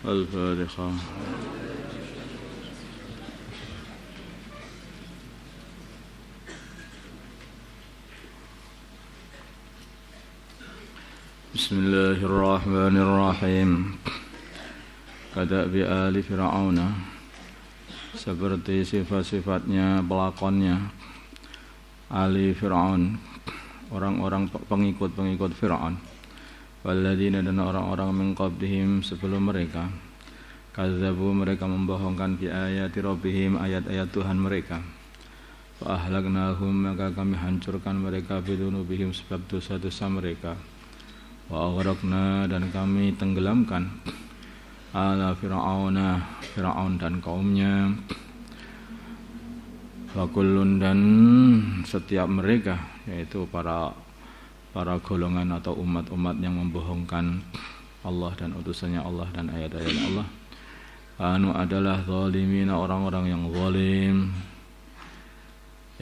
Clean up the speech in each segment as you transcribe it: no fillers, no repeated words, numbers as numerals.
الفاتحة. بسم الله الرحمن الرحيم. Kadabi ali Fir'auna, seperti sifat-sifatnya pelakonnya ali Fir'aun, orang-orang pengikut-pengikut Fir'aun. Walladzina, dan orang-orang min qablihim, sebelum mereka. Kadzabu, mereka membohongkan bi ayati rabbihim, ayat-ayat Tuhan mereka. Fa ahlaknahum, maka kami hancurkan mereka bidunubihim, sebab dosa-dosa mereka. Wa aghraqna, dan kami tenggelamkan ala Fir'auna, Fir'aun dan kaumnya. Wa kullun, dan setiap mereka, yaitu para golongan atau umat-umat yang membohongkan Allah dan utusannya Allah dan ayat-ayat Allah. Anu adalah zalimina, orang-orang yang zalim.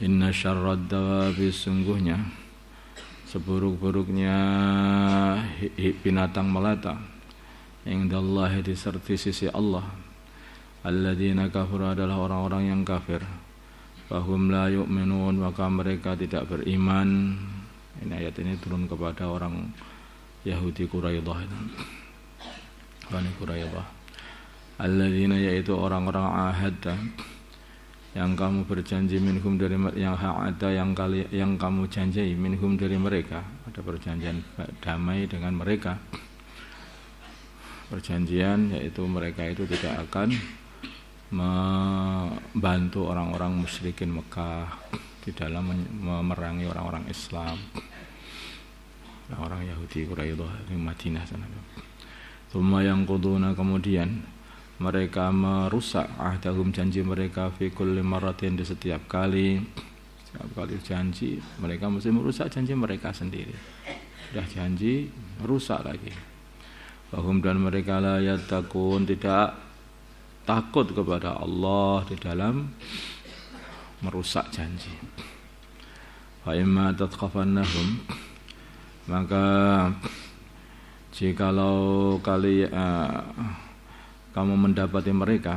Inna syarrad dawabi, sungguhnya seburuk-buruknya binatang melata, indallahi, di sisi Allah, alladzina kafaru, adalah orang-orang yang kafir. Fahum la yu'minun, maka mereka tidak beriman. Ini ayat ini turun kepada orang Yahudi Quraidah, Bani Quraidah. Alladzina, yaitu orang-orang ahadda, yang kamu berjanji, minhum, dari yang ha'ada, yang kamu janji, minhum, dari mereka. Ada perjanjian damai dengan mereka. Perjanjian yaitu mereka itu tidak akan membantu orang-orang musyrikin Mekah di dalam memerangi orang-orang Islam, orang Yahudi Quraidah di Madinah sana. Tsumma yanquduna, kemudian mereka merusak ahdahum, janji mereka, fi kulli maratin, di setiap kali janji mereka mesti merusak janji mereka sendiri. Sudah janji merusak lagi. Bahum, dan mereka la yattaqun, tidak takut kepada Allah di dalam merusak janji. Fa imma tatkafannahum, maka jikalau kamu mendapati mereka,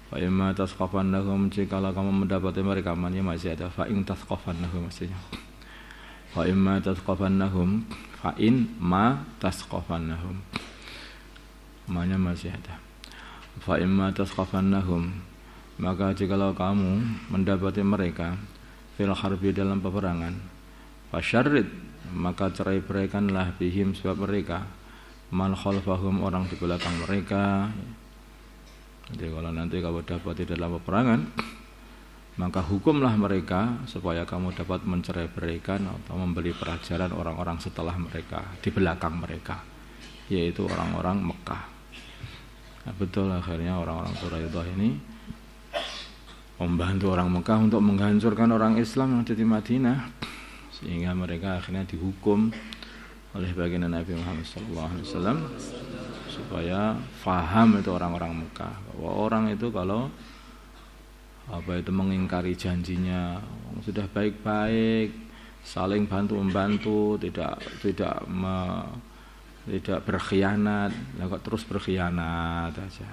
fa imma tatkafannahum, jikalau kamu mendapati mereka, maknanya masih ada fa in tatkafannahum, maksudnya fa imma tatkafannahum, fa in ma tatkafannahum, maknanya masih ada. Fa imma tatkafannahum, maka jikalau kamu mendapati mereka fil harbi, dalam peperangan, fasyarrid, maka cerai-beraikanlah bihim, sebab mereka, man khalfahum, orang di belakang mereka. Jadi kalau nanti kamu dapati dalam peperangan, maka hukumlah mereka supaya kamu dapat mencerai-beraikan atau memberi pelajaran orang-orang setelah mereka, di belakang mereka, yaitu orang-orang Mekah. Nah, betul, akhirnya orang-orang Quraidah ini membantu orang Mekah untuk menghancurkan orang Islam yang ada di Madinah, sehingga mereka akhirnya dihukum oleh baginda Nabi Muhammad SAW supaya faham itu orang-orang Mekah bahwa orang itu kalau mengingkari janjinya, sudah baik-baik, saling bantu-membantu, tidak berkhianat, kok terus berkhianat aja.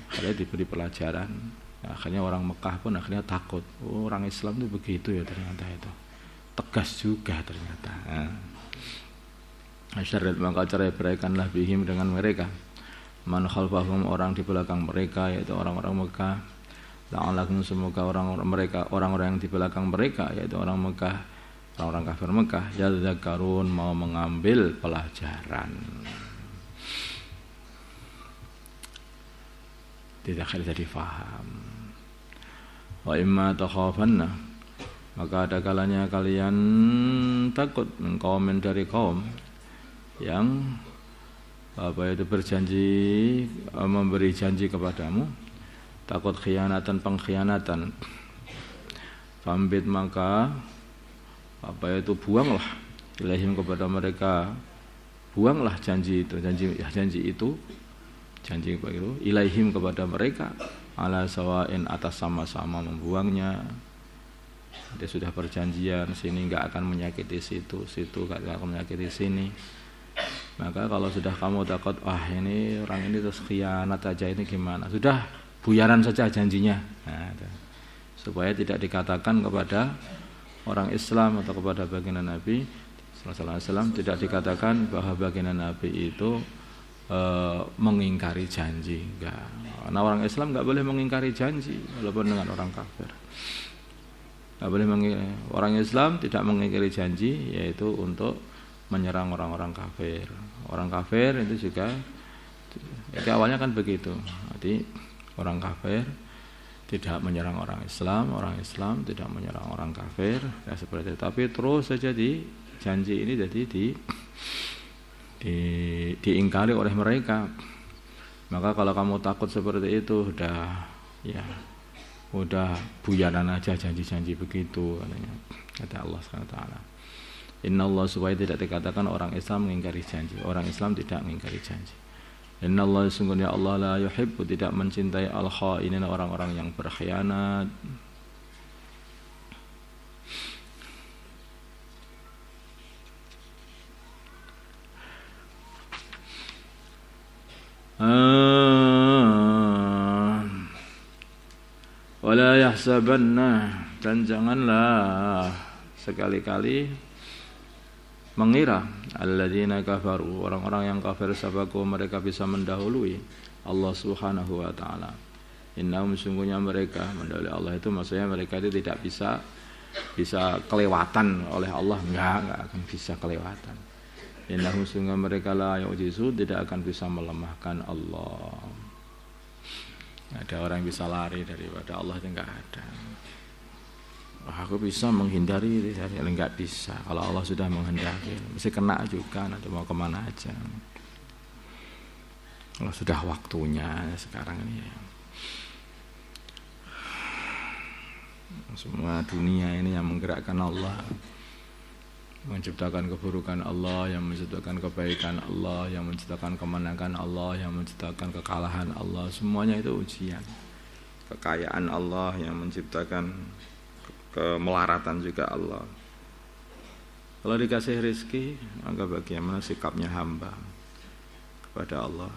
Akhirnya diberi pelajaran. Akhirnya orang Mekah pun akhirnya takut. Oh, orang Islam itu begitu ya, ternyata itu tegas juga ternyata. Asyarad, maka cerai-beraikanlah bihim, dengan mereka, man khalfahum, orang di belakang mereka, yaitu orang-orang Mekah. La'alakum, semoga orang-orang yang di belakang mereka, yaitu orang Mekah, orang-orang kafir Mekah, yadzakarun, mau mengambil pelajaran. Tidak jadi faham. Wa imma takhafanna, maka ada kalanya kalian takut min qaumin, dari kaum yang berjanji, memberi janji kepadamu, takut khianatan, pengkhianatan. Fambit, maka buanglah ilaihim, kepada mereka, buanglah janji itu, janji begitu, ilaihim, kepada mereka, ala sawain, atas sama-sama membuangnya. Dia sudah perjanjian, sini enggak akan menyakiti situ enggak akan menyakiti sini. Maka kalau sudah kamu takut, ini orang ini terus khianat aja, ini gimana? Sudah buyaran saja janjinya. Nah, supaya tidak dikatakan kepada orang Islam atau kepada baginda Nabi sallallahu alaihi wasallam, tidak dikatakan bahwa baginda Nabi itu mengingkari janji. Enggak. Karena orang Islam enggak boleh mengingkari janji walaupun dengan orang kafir. Enggak boleh orang Islam tidak mengingkari janji, yaitu untuk menyerang orang-orang kafir. Orang kafir itu juga awalnya kan begitu. Jadi orang kafir tidak menyerang orang Islam tidak menyerang orang kafir, ya seperti itu. Tapi terus saja janji ini jadi diingkari oleh mereka. Maka kalau kamu takut seperti itu, udah buyaran aja janji-janji begitu, katanya. Kata Allah SWT. Inna Allah, supaya tidak dikatakan orang Islam mengingkari janji. Orang Islam tidak mengingkari janji. Inna Allah, sungguhnya Allah la yuhibbu, tidak mencintai al-khainin, orang-orang yang berkhianat. Wala yahsabanna, dan janganlah sekali-kali mengira alladzina kafaru, orang-orang yang kafir, sabaku, mereka bisa mendahului Allah Subhanahu wa taala. Innahum, sungguhnya mereka mendahului Allah itu maksudnya mereka itu tidak bisa kelewatan oleh Allah, enggak akan bisa kelewatan. Innahum, sungguhnya mereka la yu'jizu, tidak akan bisa melemahkan Allah. Ada orang yang bisa lari daripada Allah, itu enggak ada. Aku bisa menghindari, enggak bisa. Kalau Allah sudah menghendaki, mesti kena juga, nanti mau kemana aja. Kalau sudah waktunya sekarang ini ya. Semua dunia ini yang menggerakkan Allah, menciptakan keburukan Allah, yang menciptakan kebaikan Allah, yang menciptakan kemenangan Allah, yang menciptakan kekalahan Allah, semuanya itu ujian. Kekayaan Allah yang menciptakan kemelaratan juga Allah. Kalau dikasih rezeki, maka bagaimana sikapnya hamba kepada Allah.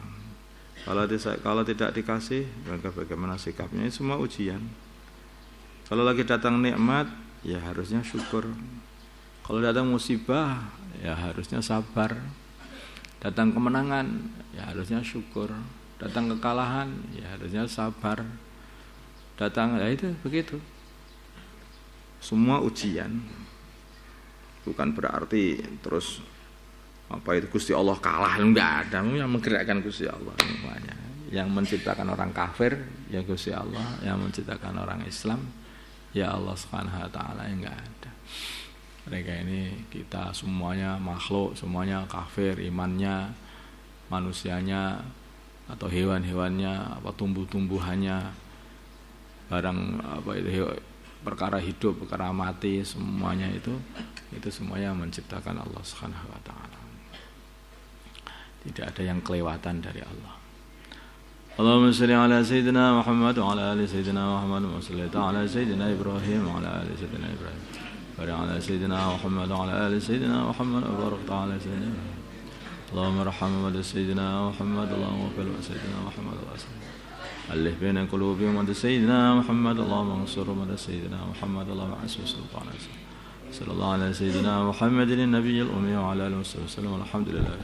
Kalau tidak dikasih, maka bagaimana sikapnya? Ini semua ujian. Kalau lagi datang nikmat, ya harusnya syukur. Kalau datang musibah, ya harusnya sabar. Datang kemenangan, ya harusnya syukur. Datang kekalahan, ya harusnya sabar. Datang, ya itu begitu. Semua ujian. Bukan berarti terus itu Gusti Allah kalah, enggak ada. Yang menggerakkan Gusti Allah semuanya. Yang menciptakan orang kafir ya Gusti Allah, yang menciptakan orang Islam ya Allah Subhanahu wa taala, enggak ada. Mereka ini kita semuanya makhluk, semuanya kafir imannya, manusianya atau hewan-hewannya, tumbuh-tumbuhannya, barang itu perkara hidup, perkara mati, semuanya itu semuanya menciptakan Allah Subhanahu wa taala. Tidak ada yang kelewatan dari Allah. Allahumma shalli ala sayyidina Muhammad wa ala ali sayyidina Muhammad wa salli ala sayyidina Ibrahim wa ala ali sayyidina Ibrahim. Wa ala sayyidina Muhammad wa ala ali sayyidina Muhammad wa barik ala sayyidina. Allahumma arham wa sayyidina Muhammad, Allahumma qil wa sayyidina Muhammad wa sallim. ألف بين قلوبهم ومد سيدنا محمد، اللهم انصر مد سيدنا محمد، اللهم أعز سلطان صلى الله على سيدنا محمد النبي الأمي وعلى آله وصحبه وسلم، والحمد لله.